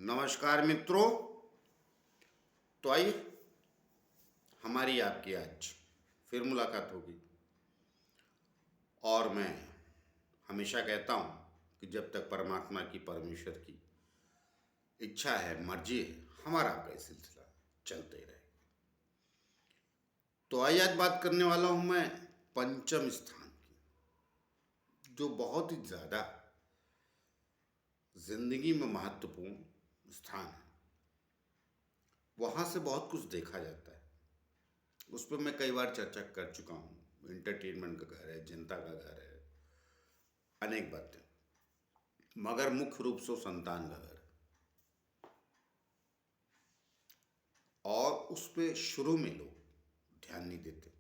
नमस्कार मित्रों। तो आइए हमारी आपकी आज फिर मुलाकात होगी। और मैं हमेशा कहता हूँ कि जब तक परमात्मा की, परमेश्वर की इच्छा है, मर्जी है, हमारा आपका ये सिलसिला चलते ही रहे। तो आइए आज बात करने वाला हूँ मैं पंचम स्थान की, जो बहुत ही ज़्यादा जिंदगी में महत्वपूर्ण स्थान है। वहाँ से बहुत कुछ देखा जाता है। उस पर मैं कई बार चर्चा कर चुका हूँ। इंटरटेनमेंट का घर है, जनता का घर है, अनेक बातें, मगर मुख्य रूप से वो संतान का घर है। और उस पे शुरू में लोग ध्यान नहीं देते।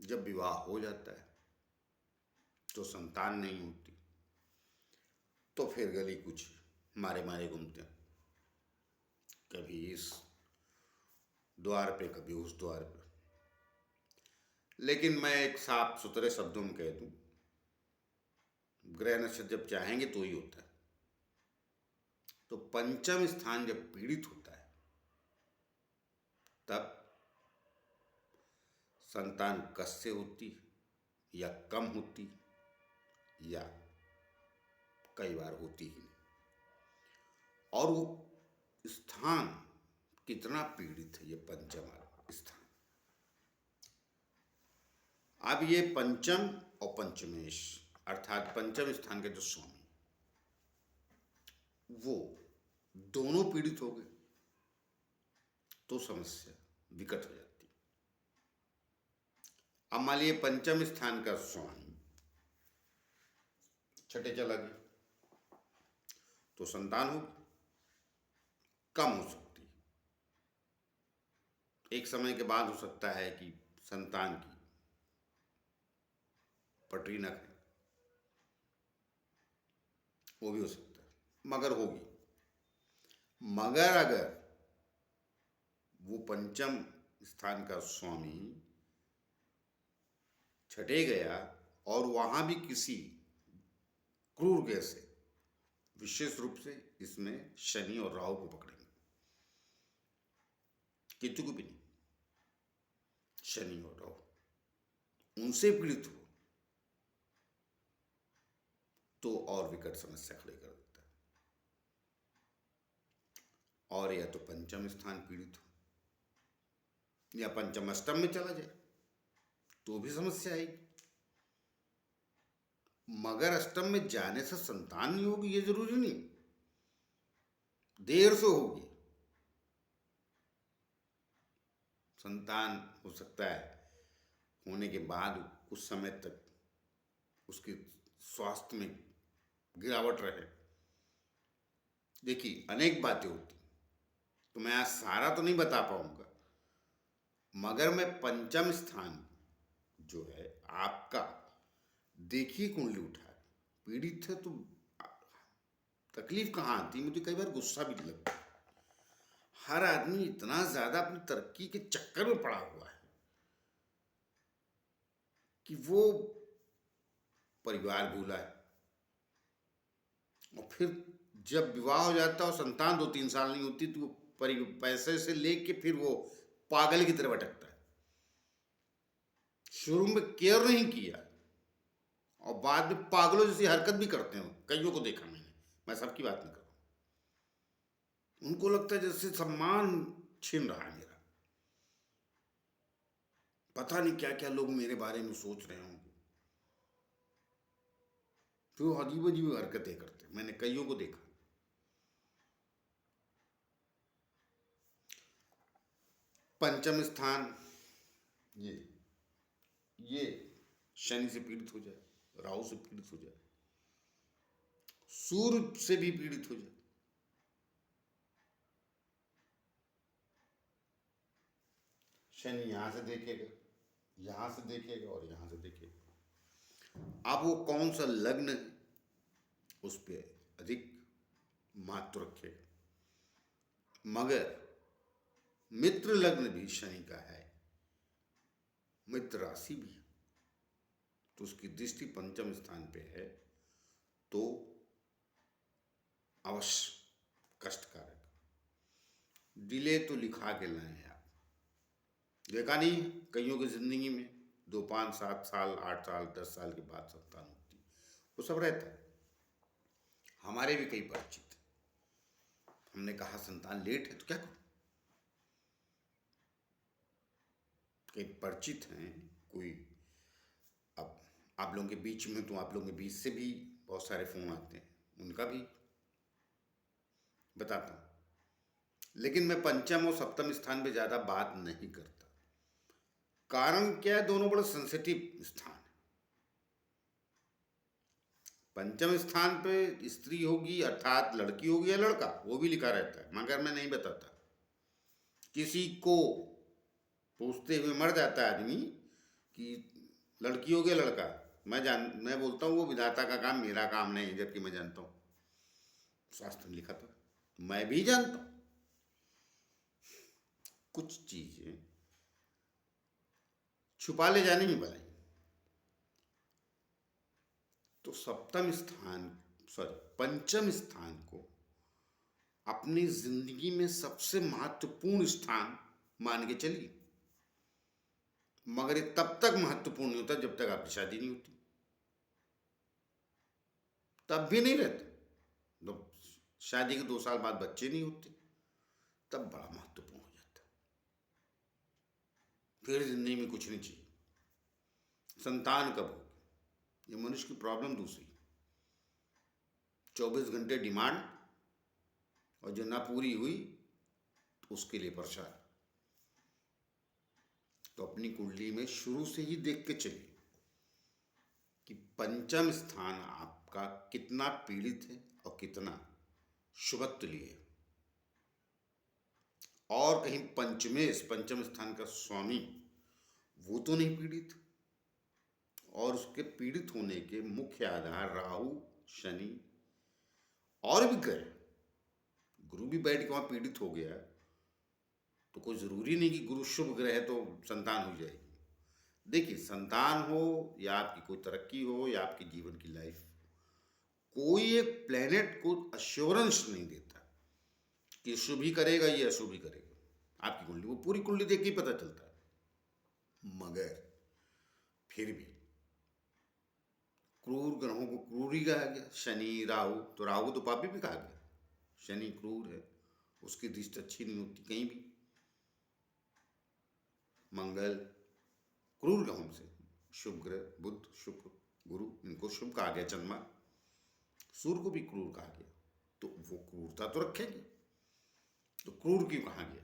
जब विवाह हो जाता है तो संतान नहीं होती, तो फिर गली कुछ मारे मारे घूमते हैं, कभी इस द्वार पे कभी उस द्वार पे। लेकिन मैं एक साफ सुथरे शब्दों में कह दूं, ग्रह नक्षत्र जब चाहेंगे तो ही होता है। तो पंचम स्थान जब पीड़ित होता है तब संतान कष्ट से होती या कम होती या कई बार होती ही नहीं। और वो स्थान कितना पीड़ित है, ये पंचम स्थान। अब ये पंचम और पंचमेश अर्थात पंचम स्थान के जो स्वामी, वो दोनों पीड़ित हो गए तो समस्या विकट हो जाती। अब मान लीजिए पंचम स्थान का स्वामी छठे चला गया तो संतान होगी, कम हो सकती है। एक समय के बाद हो सकता है कि संतान की पटरी न खाए, वो भी हो सकता है, मगर होगी। मगर अगर वो पंचम स्थान का स्वामी छठे गया और वहां भी किसी क्रूर ग्रह से, विशेष रूप से इसमें शनि और राहु को पकड़ेंगे, केतु को भी नहीं, शनि और राहु उनसे पीड़ित हो तो और विकट समस्या खड़ी कर देता है। और या तो पंचम स्थान पीड़ित हो या पंचम अष्टम में चला जाए तो भी समस्या आएगी। मगर अष्टम में जाने से संतान नहीं होगी ये जरूरी नहीं, देर से होगी। संतान हो सकता है होने के बाद कुछ समय तक उसके स्वास्थ्य में गिरावट रहे। देखिए अनेक बातें होती, तो मैं आज सारा तो नहीं बता पाऊंगा, मगर मैं पंचम स्थान जो है आपका, देखिए कुंडली उठा है, पीड़ित है तो तकलीफ कहाँ आती है। मुझे कई बार गुस्सा भी लगता है। हर आदमी इतना ज्यादा अपनी तरक्की के चक्कर में पड़ा हुआ है कि वो परिवार भूला है। और फिर जब विवाह हो जाता है और संतान 2-3 साल नहीं होती तो वो पैसे से लेके फिर वो पागल की तरह भटकता है। शुरू में केयर नहीं किया और बाद में पागलों जैसी हरकत भी करते हैं। कईयों को देखा मैंने, मैं सबकी बात नहीं कर रहा हूं। उनको लगता है जैसे सम्मान छीन रहा है मेरा, पता नहीं क्या क्या लोग मेरे बारे में सोच रहे होंगे। फिर वो अजीब अजीब हरकतें करते हैं, मैंने कईयों को देखा। पंचम स्थान ये ये शनि से पीड़ित हो जाए, राहु से पीड़ित हो जाए, सूर्य से भी पीड़ित हो जाए, शनि यहां से देखेगा, यहां से देखेगा और यहां से देखेगा। अब वो कौन सा लग्न है उस पर अधिक महत्व रखेगा। मगर मित्र लग्न भी शनि का है, मित्र राशि भी, तो उसकी दृष्टि पंचम स्थान पे है, तो अवश्य कष्टकारक। डिले तो लिखा के लाए हैं आप, देखा नहीं कईयों की जिंदगी में 2 5 7 साल 8 साल 10 साल के बाद संतान होती है, वो सब रहता है। हमारे भी कई परिचित, हमने कहा संतान लेट है तो क्या करूं। कई परिचित हैं, कोई, अब आप लोगों के बीच में तो आप लोगों के बीच से भी बहुत सारे फोन आते हैं, उनका भी बताता हूं। लेकिन मैं पंचम और सप्तम स्थान पे ज्यादा बात नहीं करता। कारण क्या है, दोनों बड़े सेंसिटिव स्थान है। पंचम स्थान पे स्त्री होगी अर्थात लड़की होगी या लड़का, वो भी लिखा रहता है, मगर मैं नहीं बताता। किसी को पूछते हुए मर जाता है आदमी कि लड़की हो गया लड़का, मैं बोलता हूँ वो विधाता का काम, मेरा काम नहीं, जबकि मैं जानता हूँ, शास्त्र में लिखा था, मैं भी जानता हूँ। कुछ चीजें छुपा ले जाने में भलाई। तो सप्तम स्थान, सॉरी पंचम स्थान को अपनी जिंदगी में सबसे महत्वपूर्ण स्थान मान के चलिए, मगर ये तब तक महत्वपूर्ण नहीं होता जब तक आपकी शादी नहीं होती, तब भी नहीं रहते। जब शादी के 2 साल बाद बच्चे नहीं होते तब बड़ा महत्वपूर्ण हो जाता है। फिर जिंदगी में कुछ नहीं चाहिए। संतान कब होगी, ये मनुष्य की प्रॉब्लम दूसरी। 24 घंटे डिमांड, और जो ना पूरी हुई तो उसके लिए परेशान। तो अपनी कुंडली में शुरू से ही देख के चलिए कि पंचम स्थान आपका कितना पीड़ित है और कितना शुभत्व लिए है। और कहीं पंचमेश, पंचम स्थान का स्वामी, वो तो नहीं पीड़ित, और उसके पीड़ित होने के मुख्य आधार राहु, शनि और भी ग्रह। गुरु भी बैठ के वहां पीड़ित हो गया तो कोई जरूरी नहीं कि गुरु शुभ ग्रह है तो संतान हो जाएगी। देखिए, संतान हो या आपकी कोई तरक्की हो या आपकी जीवन की लाइफ, कोई एक प्लेनेट को अश्योरेंस नहीं देता कि शुभ ही करेगा या अशुभ ही करेगा। आपकी कुंडली, वो पूरी कुंडली देख के ही पता चलता है। मगर फिर भी क्रूर ग्रहों को क्रूर ही कहा गया। शनि राहु, तो राहु तो पापी भी कहा गया, शनि क्रूर है, उसकी दृष्टि अच्छी नहीं होती कहीं भी। मंगल क्रूर ग्रहों से, शुभ ग्रह बुध शुक्र गुरु, इनको शुभ कहा गया। चंद्रमा, सूर्य को भी क्रूर कहा गया, तो वो क्रूरता तो रखेगी। तो क्रूर क्यों कहा गया?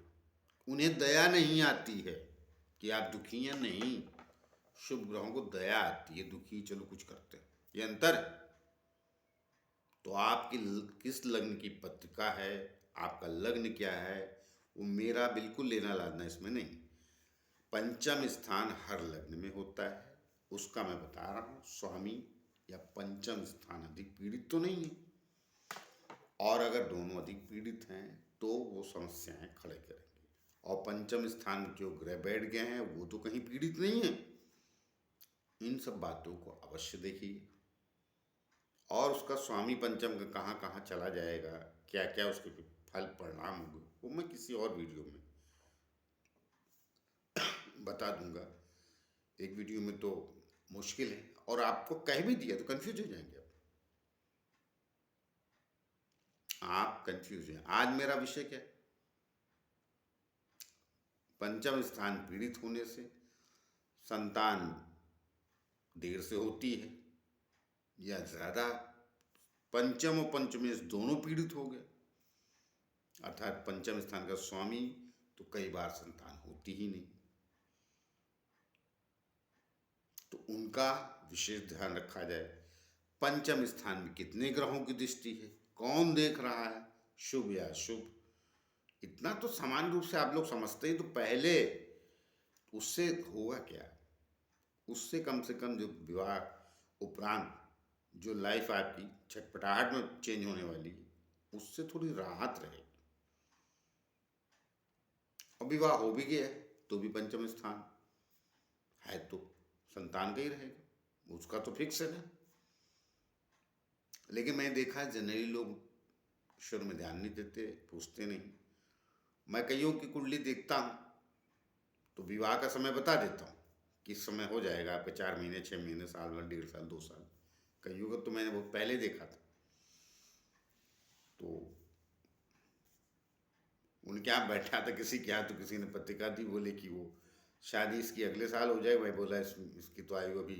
उन्हें दया नहीं आती है कि आप दुखी हैं, नहीं, शुभ ग्रहों को दया आती है, दुखी चलो कुछ करते हैं, ये अंतर है। तो आपकी किस लग्न की पत्रिका है, आपका लग्न क्या है, वो मेरा बिल्कुल लेना लाना इसमें नहीं। पंचम स्थान हर लग्न में होता है, उसका मैं बता रहा हूँ। स्वामी या पंचम स्थान अधिक पीड़ित तो नहीं है, और अगर दोनों अधिक पीड़ित हैं तो वो समस्याएं खड़े करेंगे। और पंचम स्थान जो ग्रह बैठ गए हैं वो तो कहीं पीड़ित नहीं है। इन सब बातों को अवश्य देखिए, और उसका स्वामी पंचम का कहाँ कहाँ चला जाएगा, क्या क्या उसके फल परिणाम होंगे, वो मैं किसी और वीडियो में बता दूंगा। एक वीडियो में तो मुश्किल है, और आपको कह भी दिया तो कंफ्यूज हो जाएंगे आप कंफ्यूज हैं। आज मेरा विषय क्या है? पंचम स्थान पीड़ित होने से संतान देर से होती है या ज्यादा, पंचम और पंचमेश दोनों पीड़ित हो गए, अर्थात पंचम स्थान का स्वामी, तो कई बार संतान होती ही नहीं। तो उनका विशेष ध्यान रखा जाए। पंचम स्थान में कितने ग्रहों की दृष्टि है, कौन देख रहा है, शुभ या अशुभ, इतना तो सामान्य रूप से आप लोग समझते हैं। तो पहले उससे होगा क्या, उससे कम से कम जो विवाह उपरांत जो लाइफ आपकी छटपटाहट में चेंज होने वाली है, उससे थोड़ी राहत रहेगी। और विवाह हो भी गया है तो भी पंचम स्थान है तो संतान का ही रहेगा, उसका तो फिक्स है ना। लेकिन मैंने देखा जनरली लोग शुरू में ध्यान नहीं देते, पूछते नहीं। मैं कईयों की कुंडली देखता हूँ तो विवाह का समय बता देता हूँ कि इस समय हो जाएगा आपके, 4 महीने, 6 महीने, साल भर, 1.5 साल, 2 साल। कईयों का तो मैंने बहुत पहले देखा था। तो उनके यहाँ बैठा था किसी के यहाँ, तो किसी ने पत्रिका दी, बोले कि वो शादी इसकी अगले साल हो जाए। मैं बोला इसकी तो आयु अभी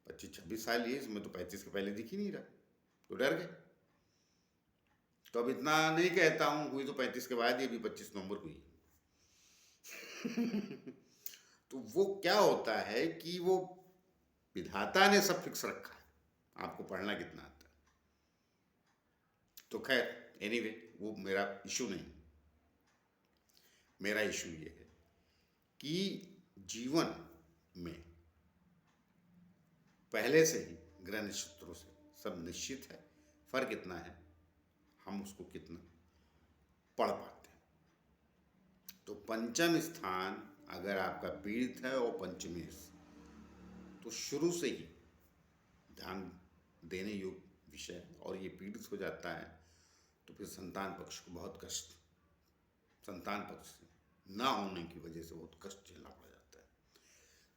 25-26 साल ही है, इसमें तो 35 के पहले दिख ही नहीं रहा। तो डर गए। तो अब इतना नहीं कहता हूँ, हुई तो 35 के बाद ही, अभी 25 नवंबर को ही। तो वो क्या होता है कि वो विधाता ने सब फिक्स रखा है, आपको पढ़ना कितना आता है। तो खैर एनीवे, वो मेरा इशू नहीं। मेरा इशू ये है कि जीवन में पहले से ही ग्रह नक्षत्रों से सब निश्चित है। फर्क इतना है हम उसको कितना पढ़ पाते हैं। तो पंचम स्थान अगर आपका पीड़ित है और पंचमेश, तो शुरू से ही ध्यान देने योग्य विषय है। और ये पीड़ित हो जाता है तो फिर संतान पक्ष को बहुत कष्ट, संतान पक्ष से ना होने की वजह से बहुत कष्ट झेलना पड़ जाता है।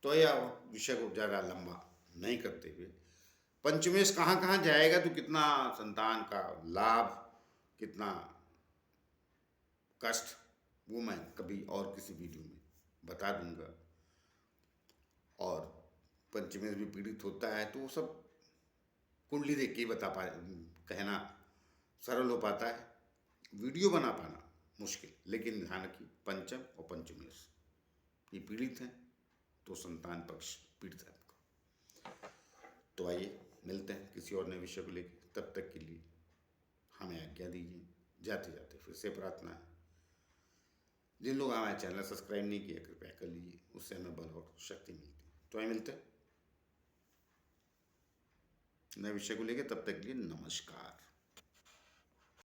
तो यह विषय को ज़्यादा लंबा नहीं करते हुए, पंचमेश कहाँ कहाँ जाएगा तो कितना संतान का लाभ, कितना कष्ट, वो मैं कभी और किसी वीडियो में बता दूंगा। और पंचमेश भी पीड़ित होता है तो वो सब कुंडली देख के ही बता पा, कहना सरल हो पाता है, वीडियो बना पाना मुश्किल। लेकिन ध्यान रखिए, पंचम और पंचमेश ये पीड़ित हैं तो संतान पक्ष पीड़ित है आपका। तो आइए मिलते हैं किसी और नए विषय को लेकर। तब तक के लिए हमें आज्ञा दीजिए। जाते जाते फिर से प्रार्थना है, जिन लोग हमारे चैनल सब्सक्राइब नहीं किया कृपया कर लीजिए, उससे हमें बल और शक्ति मिलती है। तो आइए मिलते हैं नए विषय को लेकर, तब तक के लिए नमस्कार।